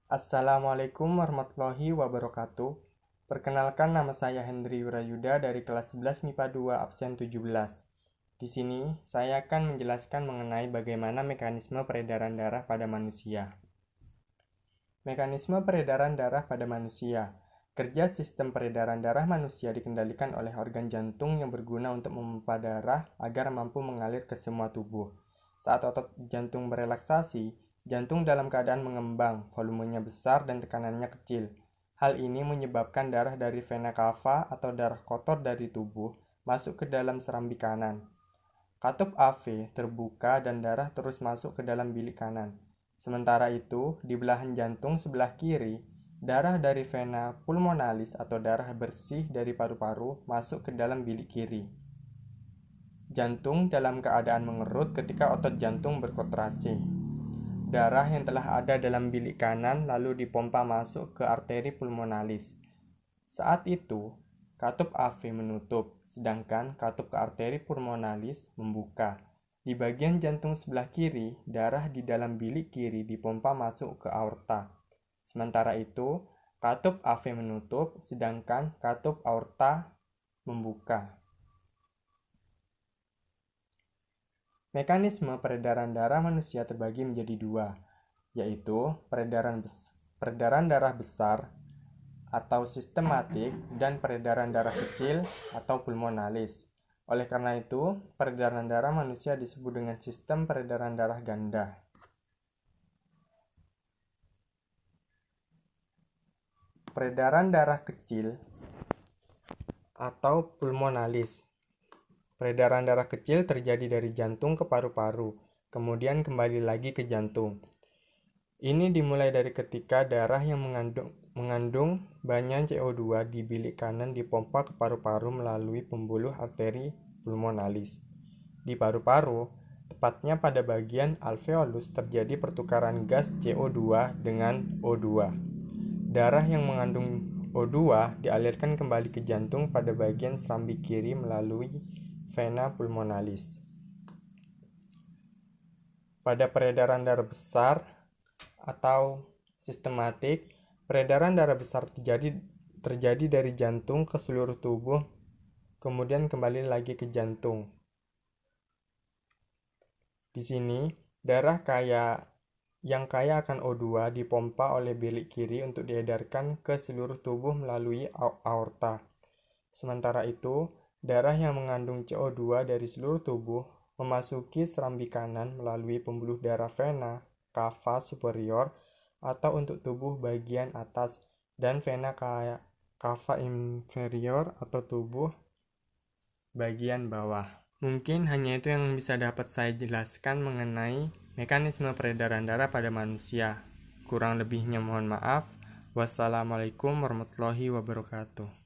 Assalamualaikum warahmatullahi wabarakatuh. Perkenalkan, nama saya Hendri Wirayuda dari kelas 11 MIPA 2 absen 17. Di sini saya akan menjelaskan mengenai bagaimana mekanisme peredaran darah pada manusia. Mekanisme peredaran darah pada manusia. Kerja sistem peredaran darah manusia dikendalikan oleh organ jantung yang berguna untuk memompa darah agar mampu mengalir ke semua tubuh. Saat otot jantung berelaksasi, jantung dalam keadaan mengembang, volumenya besar dan tekanannya kecil. Hal ini menyebabkan darah dari vena cava atau darah kotor dari tubuh masuk ke dalam serambi kanan. Katup AV terbuka dan darah terus masuk ke dalam bilik kanan. Sementara itu, di belahan jantung sebelah kiri, darah dari vena pulmonalis atau darah bersih dari paru-paru masuk ke dalam bilik kiri. Jantung dalam keadaan mengerut ketika otot jantung berkontraksi. Darah yang telah ada dalam bilik kanan lalu dipompa masuk ke arteri pulmonalis. Saat itu, katup AV menutup, sedangkan katup ke arteri pulmonalis membuka. Di bagian jantung sebelah kiri, darah di dalam bilik kiri dipompa masuk ke aorta. Sementara itu, katup AV menutup, sedangkan katup aorta membuka. Mekanisme peredaran darah manusia terbagi menjadi dua, yaitu peredaran darah besar atau sistematik dan peredaran darah kecil atau pulmonalis. Oleh karena itu, peredaran darah manusia disebut dengan sistem peredaran darah ganda. Peredaran darah kecil atau pulmonalis. Peredaran darah kecil terjadi dari jantung ke paru-paru, kemudian kembali lagi ke jantung. Ini dimulai dari ketika darah yang mengandung banyak CO2 di bilik kanan dipompa ke paru-paru melalui pembuluh arteri pulmonalis. Di paru-paru, tepatnya pada bagian alveolus, terjadi pertukaran gas CO2 dengan O2. Darah yang mengandung O2 dialirkan kembali ke jantung pada bagian serambi kiri melalui vena pulmonalis. Pada peredaran darah besar atau sistematik, peredaran darah besar terjadi dari jantung ke seluruh tubuh, kemudian kembali lagi ke jantung. Di sini, darah yang kaya akan O2 dipompa oleh bilik kiri untuk diedarkan ke seluruh tubuh melalui aorta. Sementara itu, darah yang mengandung CO2 dari seluruh tubuh memasuki serambi kanan melalui pembuluh darah vena cava superior atau untuk tubuh bagian atas dan vena cava inferior atau tubuh bagian bawah. Mungkin hanya itu yang bisa dapat saya jelaskan mengenai mekanisme peredaran darah pada manusia. Kurang lebihnya mohon maaf. Wassalamualaikum warahmatullahi wabarakatuh.